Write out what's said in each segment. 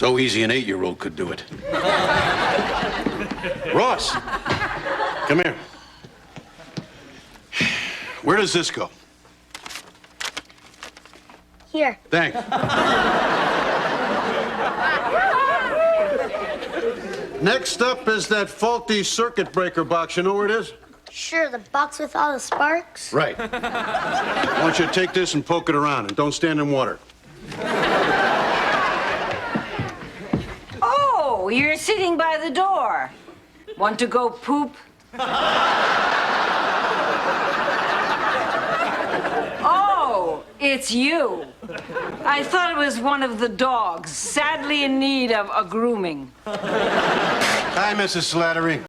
So easy an 8-year-old could do it. Ross, come here. Where does this go? Here. Thanks. Next up is that faulty circuit breaker box. You know where it is? Sure, the box with all the sparks? Right. I want you to take this and poke it around, and don't stand in water. Oh, you're sitting by the door. Want to go poop? Oh, it's you. I thought it was one of the dogs, sadly in need of a grooming. Hi, Mrs. Slattery.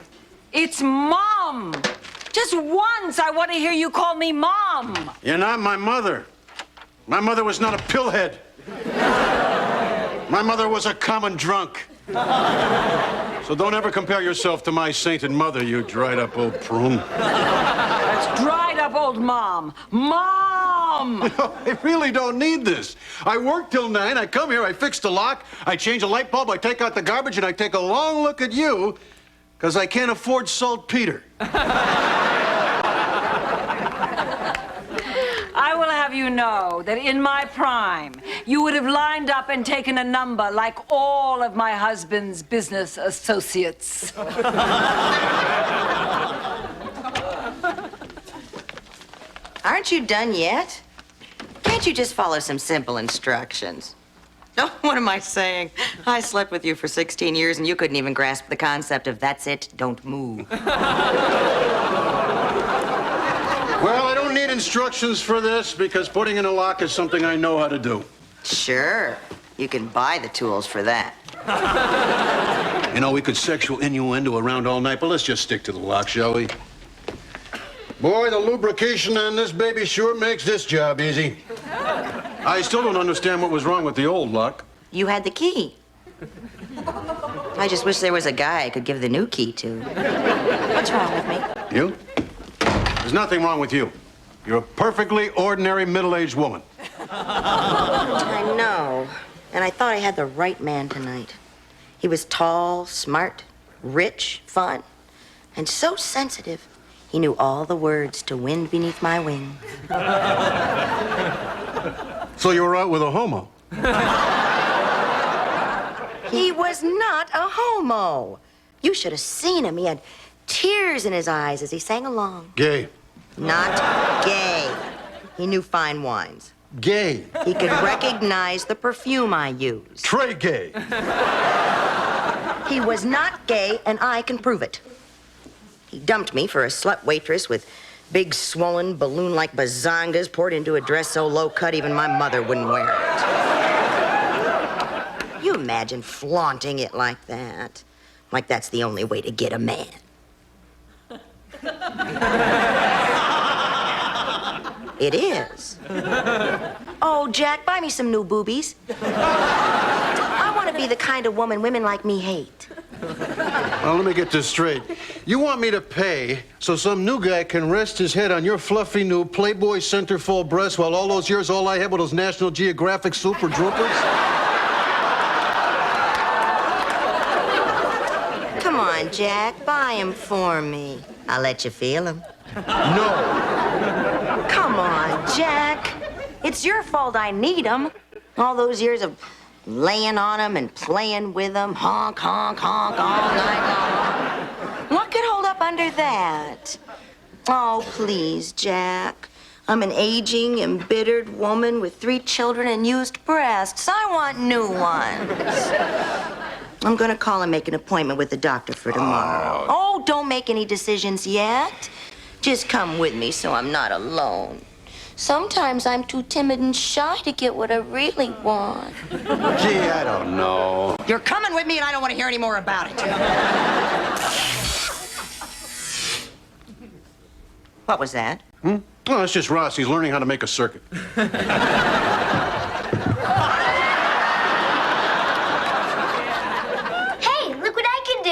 It's Mom. Just once I want to hear you call me Mom. You're not my mother. My mother was not a pillhead. My mother was a common drunk. So don't ever compare yourself to my sainted mother, you dried-up old prune. That's dried-up old Mom. Mom! I really don't need this. I work till 9, I come here, I fix the lock, I change a light bulb, I take out the garbage, and I take a long look at you, because I can't afford saltpeter. I will have you know that in my prime, you would have lined up and taken a number like all of my husband's business associates. Aren't you done yet? Can't you just follow some simple instructions? No, what am I saying? I slept with you for 16 years and you couldn't even grasp the concept of that's it, don't move. Well, I don't need instructions for this because putting in a lock is something I know how to do. Sure, you can buy the tools for that. You know, we could sexual innuendo around all night, but let's just stick to the lock, shall we? Boy, the lubrication on this baby sure makes this job easy. I still don't understand what was wrong with the old lock. You had the key. I just wish there was a guy I could give the new key to. What's wrong with me? You? There's nothing wrong with you. You're a perfectly ordinary middle-aged woman. I know. And I thought I had the right man tonight. He was tall, smart, rich, fun, and so sensitive. He knew all the words to Wind Beneath My Wing. So you were out with a homo? He was not a homo. You should have seen him. He had tears in his eyes as he sang along. Gay. Not gay. He knew fine wines. Gay. He could recognize the perfume I used. Trey gay. He was not gay, and I can prove it. He dumped me for a slut waitress with big, swollen, balloon-like bazongas poured into a dress so low-cut even my mother wouldn't wear it. You imagine flaunting it like that. Like that's the only way to get a man. It is. Oh, Jack, buy me some new boobies. I want to be the kind of woman women like me hate. Well, let me get this straight. You want me to pay so some new guy can rest his head on your fluffy new Playboy centerfold breasts while all those years all I had were those National Geographic Super Droopers? Come on, Jack, buy him for me. I'll let you feel him. No. Come on, Jack. It's your fault I need him. All those years of laying on him and playing with him, honk, honk, honk, all night long. What could hold up under that? Oh, please, Jack. I'm an aging, embittered woman with 3 children and used breasts. I want new ones. I'm gonna call and make an appointment with the doctor for tomorrow. Oh, don't make any decisions yet. Just come with me so I'm not alone. Sometimes I'm too timid and shy to get what I really want. Gee, I don't know. You're coming with me and I don't want to hear any more about it. What was that? Oh, that's just Ross. He's learning how to make a circuit. Hey, look what I can do.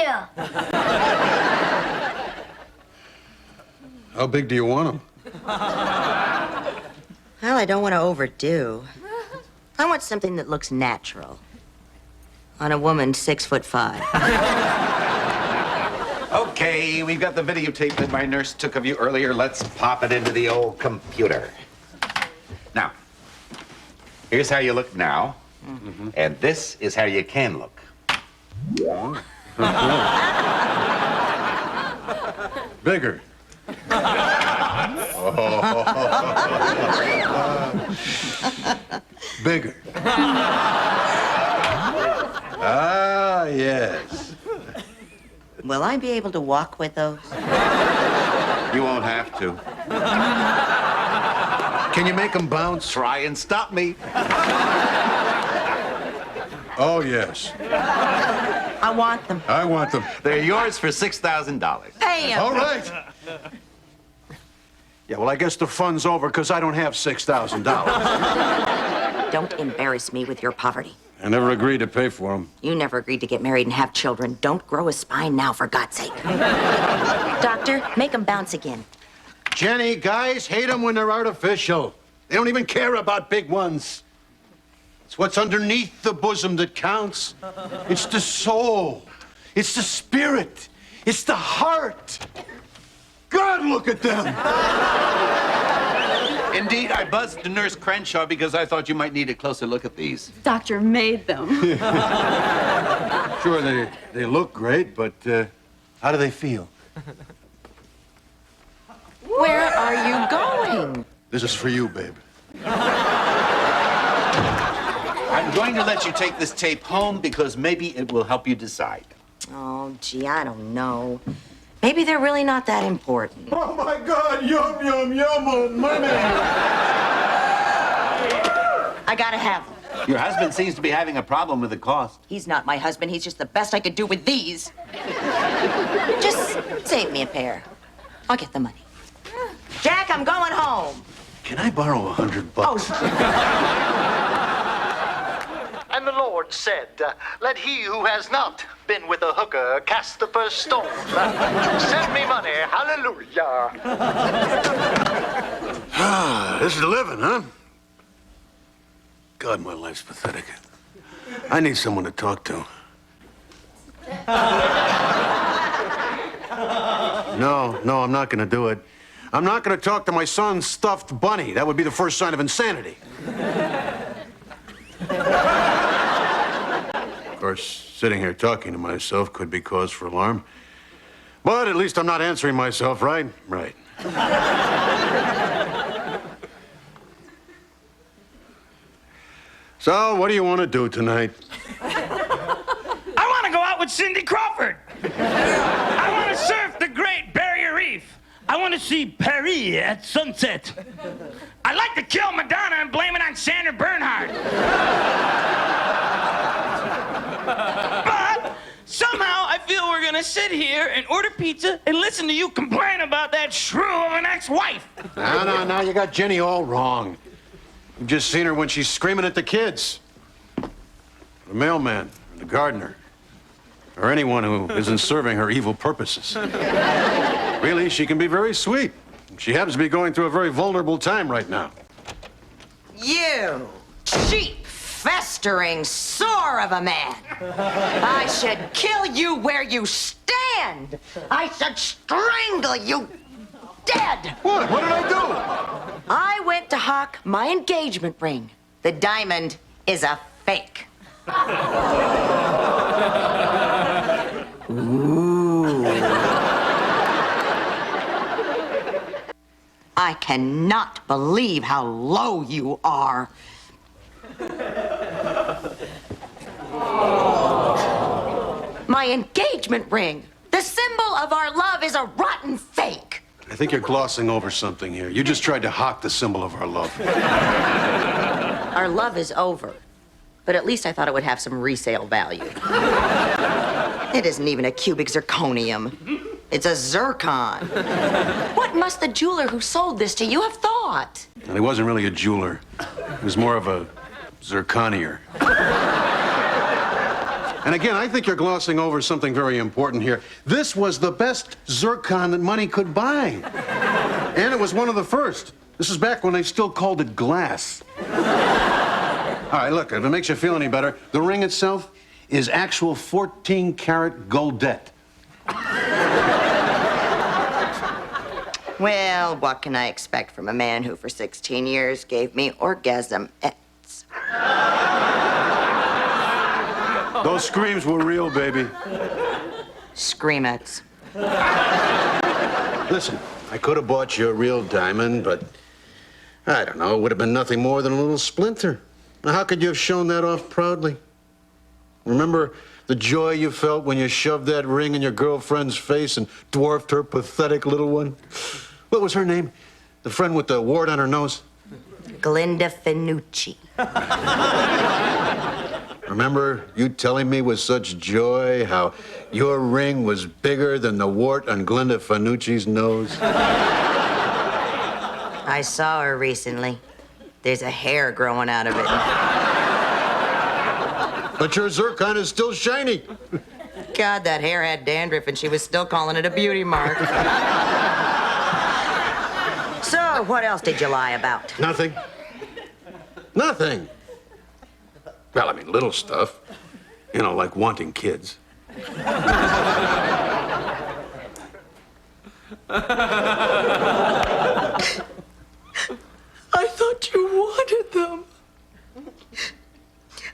How big do you want them? Well, I don't want to overdo. I want something that looks natural. on a woman 6'5". Okay, we've got the videotape that my nurse took of you earlier. Let's pop it into the old computer. Now, here's how you look now, and this is how you can look. Bigger. Bigger. Ah, yes. Will I be able to walk with those? You won't have to. Can you make them bounce? Try and stop me. Oh, yes. I want them. I want them. They're yours for $6,000. Pay 'em. All right. Yeah, well, I guess the fun's over because I don't have $6,000. Don't embarrass me with your poverty. I never agreed to pay for them. You never agreed to get married and have children. Don't grow a spine now, for God's sake. Doctor, make them bounce again. Jenny, guys hate them when they're artificial. They don't even care about big ones. It's what's underneath the bosom that counts. It's the soul. It's the spirit. It's the heart. God, look at them. Indeed, I buzzed Nurse Crenshaw because I thought you might need a closer look at these. Doctor made them. Sure, they look great, but how do they feel? Where are you going? This is for you, babe. I'm going to let you take this tape home because maybe it will help you decide. Oh, gee, I don't know. Maybe they're really not that important. Oh, my God, yum, yum, yum on money. I gotta have them. Your husband seems to be having a problem with the cost. He's not my husband. He's just the best I could do with these. Just save me a pair. I'll get the money. Jack, I'm going home. Can I borrow $100? And the Lord said, let he who has not been with a hooker cast the first stone. Send me money, hallelujah. This is living, huh? God, my life's pathetic. I need someone to talk to. No, I'm not gonna do it. I'm not gonna talk to my son's stuffed bunny. That would be the first sign of insanity. Of course, sitting here talking to myself could be cause for alarm. But at least I'm not answering myself, right? Right. So, what do you want to do tonight? I want to go out with Cindy Crawford. I want to surf the Great Barrier Reef. I want to see Paris at sunset. I'd like to kill Madonna and blame it on Sandra Bernhard. But somehow I feel we're going to sit here and order pizza and listen to you complain about that shrew of an ex-wife. No, you got Jenny all wrong. You've just seen her when she's screaming at the kids. The mailman, or the gardener, or anyone who isn't serving her evil purposes. Really, she can be very sweet. She happens to be going through a very vulnerable time right now. You cheap, festering sore of a man. I should kill you where you stand. I should strangle you dead. What? What did I do? I went to hawk my engagement ring. The diamond is a fake. Ooh. I cannot believe how low you are. My engagement ring. The symbol of our love is a rotten fake. I think you're glossing over something here. You just tried to hawk the symbol of our love. Our love is over. But at least I thought it would have some resale value. It isn't even a cubic zirconium. It's a zircon. What must the jeweler who sold this to you have thought? And he wasn't really a jeweler. He was more of a zirconier. And again, I think you're glossing over something very important here. This was the best zircon that money could buy. And it was one of the first. This is back when they still called it glass. All right, look, if it makes you feel any better, the ring itself, is actual 14-karat goldette. Well, what can I expect from a man who for 16 years gave me orgasm-ettes? Those screams were real, baby. Screamettes. Listen, I could have bought you a real diamond, but I don't know, it would have been nothing more than a little splinter. Now, how could you have shown that off proudly? Remember the joy you felt when you shoved that ring in your girlfriend's face and dwarfed her pathetic little one? What was her name? The friend with the wart on her nose? Glinda Finucci. Remember you telling me with such joy how your ring was bigger than the wart on Glinda Finucci's nose? I saw her recently. There's a hair growing out of it. But your zircon is still shiny. God, that hair had dandruff and she was still calling it a beauty mark. So, what else did you lie about? Nothing. Nothing. Well, I mean, little stuff. You know, like wanting kids. I thought you wanted them.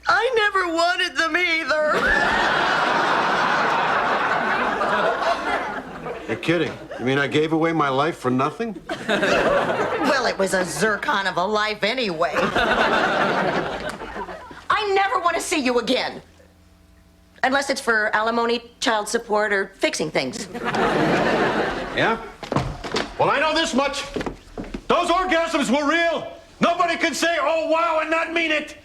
I never wanted them either. You're kidding. You mean I gave away my life for nothing? Well, it was a zircon of a life anyway. I never want to see you again. Unless it's for alimony, child support, or fixing things. Yeah? Well, I know this much. Those orgasms were real. Nobody can say, oh, wow, and not mean it.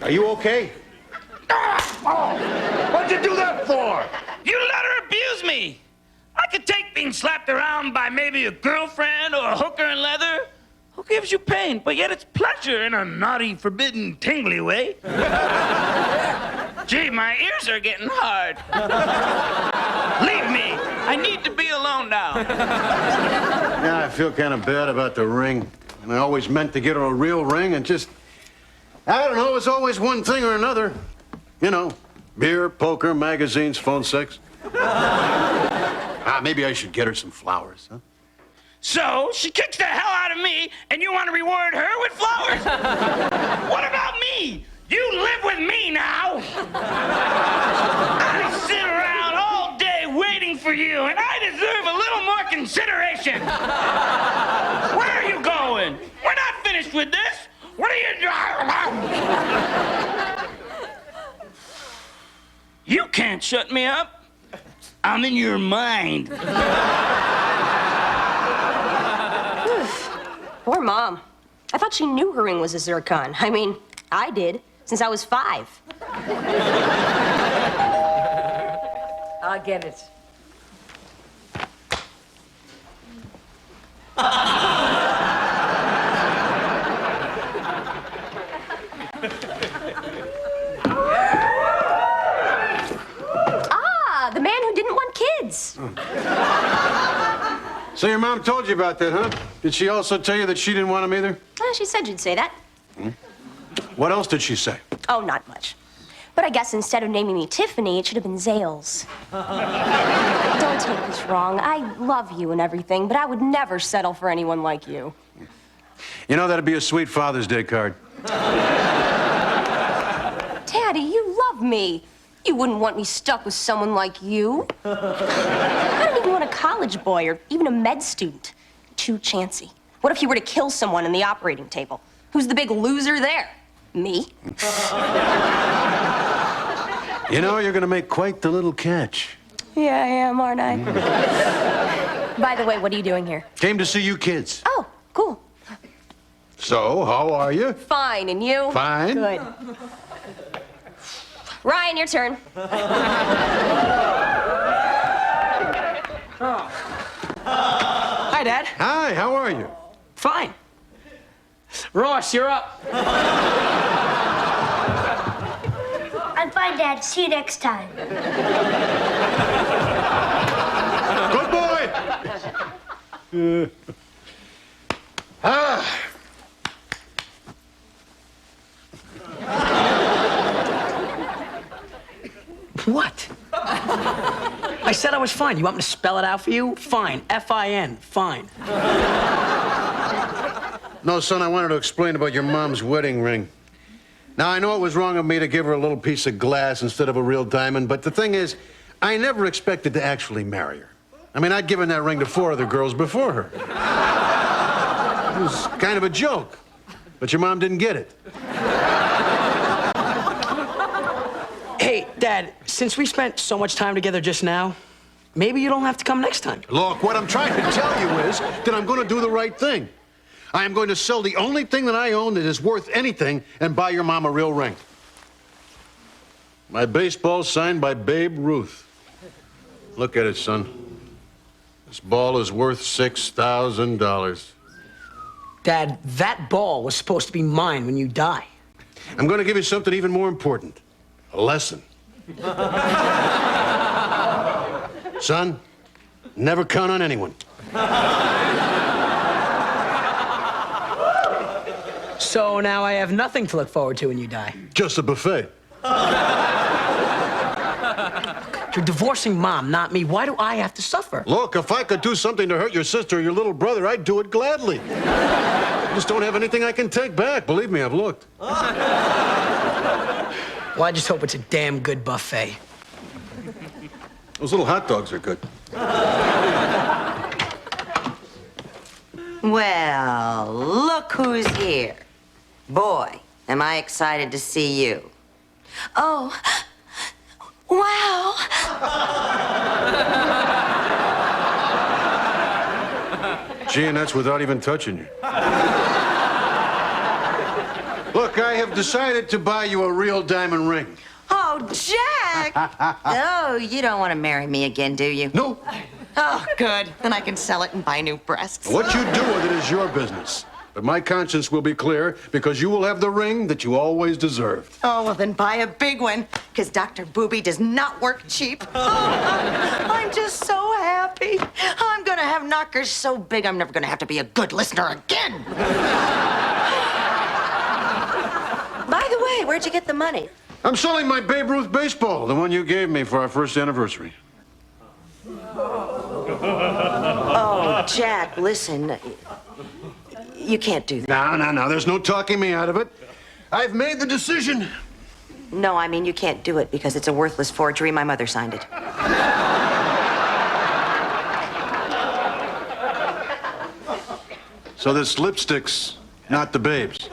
Are you okay? What'd you do that for? You let her abuse me. I could take being slapped around by maybe a girlfriend or a hooker in leather. Who gives you pain? But yet it's pleasure in a naughty, forbidden, tingly way. Gee, my ears are getting hard. Leave me. I need to be alone now. Yeah, I feel kind of bad about the ring. And I always meant to get her a real ring and just, I don't know, it was always one thing or another. You know, beer, poker, magazines, phone sex. Maybe I should get her some flowers, huh? So, she kicks the hell out of me, and you want to reward her with flowers? What about me? You live with me now. I sit around all day waiting for you, and I deserve a little more consideration. Where are you going? We're not finished with this. What are you doing? You can't shut me up. I'm in your mind. Poor Mom. I thought she knew her ring was a zircon. I mean, I did, since I was 5. I'll get it. The man who didn't want kids. So your mom told you about that, huh? Did she also tell you that she didn't want him either? She said you'd say that. What else did she say? Oh, not much. But I guess instead of naming me Tiffany, it should have been Zales. Don't take this wrong. I love you and everything, but I would never settle for anyone like you. You know, that'd be a sweet Father's Day card. Daddy, you love me. You wouldn't want me stuck with someone like you. I don't even want a college boy or even a med student. Too chancy. What if you were to kill someone in the operating table? Who's the big loser there? Me? You know, you're gonna make quite the little catch. Yeah, I am, aren't I? By the way, what are you doing here? Came to see you kids. Oh, cool. So, how are you? Fine, and you? Fine. Good. Ryan, your turn. Hi, Dad. Hi, how are you? Fine. Ross, you're up. I'm fine, Dad. See you next time. Good boy! was fine. You want me to spell it out for you? Fine. F-I-N. Fine. No, son, I wanted to explain about your mom's wedding ring. Now, I know it was wrong of me to give her a little piece of glass instead of a real diamond, but the thing is, I never expected to actually marry her. I mean, I'd given that ring to 4 other girls before her. It was kind of a joke, but your mom didn't get it. Hey, Dad, since we spent so much time together just now, maybe you don't have to come next time. Look, what I'm trying to tell you is that I'm going to do the right thing. I am going to sell the only thing that I own that is worth anything and buy your mom a real ring. My baseball signed by Babe Ruth. Look at it, son. This ball is worth $6,000. Dad, that ball was supposed to be mine when you die. I'm going to give you something even more important. A lesson. Son, never count on anyone. So now I have nothing to look forward to when you die. Just a buffet. You're divorcing Mom, not me. Why do I have to suffer? Look, if I could do something to hurt your sister or your little brother, I'd do it gladly. I just don't have anything I can take back. Believe me, I've looked. Well, I just hope it's a damn good buffet. Those little hot dogs are good. Well, look who's here. Boy, am I excited to see you. Oh, wow. Gee, and that's without even touching you. Look, I have decided to buy you a real diamond ring. Oh, Jack! Oh, you don't want to marry me again, do you? No. Oh, good. Then I can sell it and buy new breasts. What you do with it is your business. But my conscience will be clear because you will have the ring that you always deserved. Oh, well, then buy a big one, because Dr. Booby does not work cheap. Oh, I'm just so happy. I'm going to have knockers so big I'm never going to have to be a good listener again. By the way, where'd you get the money? I'm selling my Babe Ruth baseball, the one you gave me for our first anniversary. Oh, Jack, listen. You can't do that. No. There's no talking me out of it. I've made the decision. No, I mean, you can't do it because it's a worthless forgery. My mother signed it. So this lipstick's not the Babe's.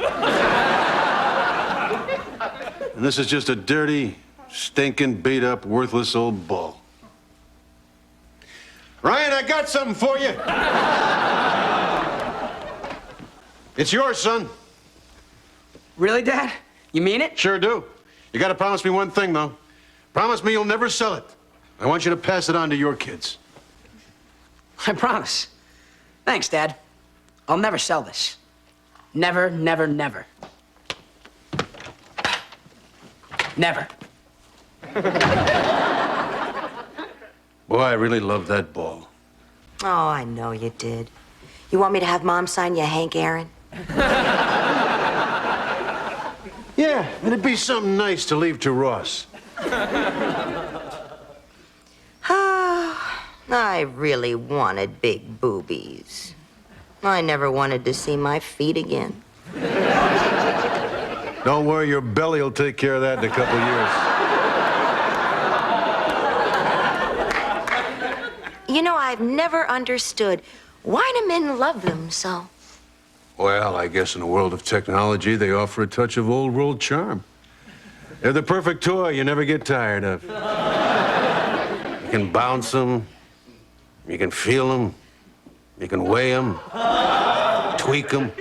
And this is just a dirty, stinking, beat-up, worthless old ball. Ryan, I got something for you. It's yours, son. Really, Dad? You mean it? Sure do. You gotta promise me one thing, though. Promise me you'll never sell it. I want you to pass it on to your kids. I promise. Thanks, Dad. I'll never sell this. Never, never, never. Never. Boy, I really love that ball. Oh, I know you did. You want me to have Mom sign you Hank Aaron? Yeah, it'd be something nice to leave to Ross. I really wanted big boobies. I never wanted to see my feet again. Don't worry, your belly will take care of that in a couple years. You know, I've never understood why do men love them so? Well, I guess in a world of technology, they offer a touch of old world charm. They're the perfect toy you never get tired of. You can bounce them, you can feel them, you can weigh them, tweak them.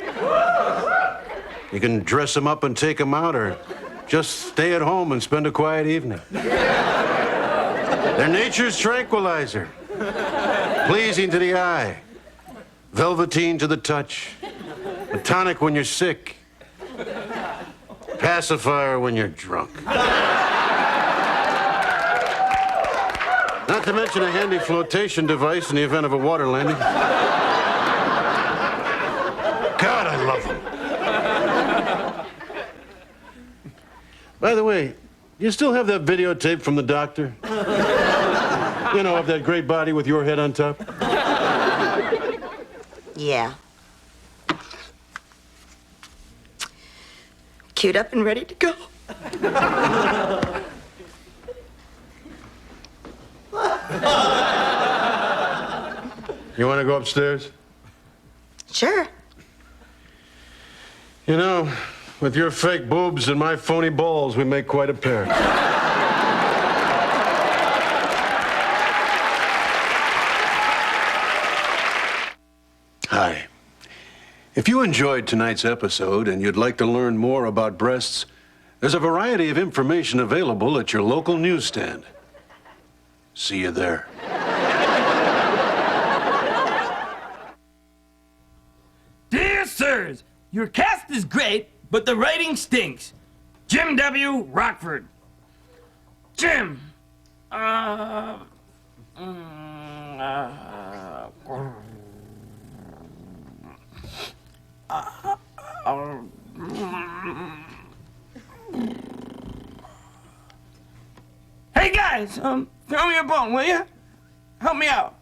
You can dress them up and take them out, or just stay at home and spend a quiet evening. They're nature's tranquilizer, pleasing to the eye, velveteen to the touch, a tonic when you're sick, pacifier when you're drunk. Not to mention a handy flotation device in the event of a water landing. God, I love them. By the way, you still have that videotape from the doctor? You know, of that great body with your head on top? Yeah. Queued up and ready to go. You want to go upstairs? Sure. You know, with your fake boobs and my phony balls, we make quite a pair. Hi. If you enjoyed tonight's episode and you'd like to learn more about breasts, there's a variety of information available at your local newsstand. See you there. Dear sirs, your cast is great, but the writing stinks. Jim W. Rockford. Jim. Hey guys, throw me a bone, will you? Help me out.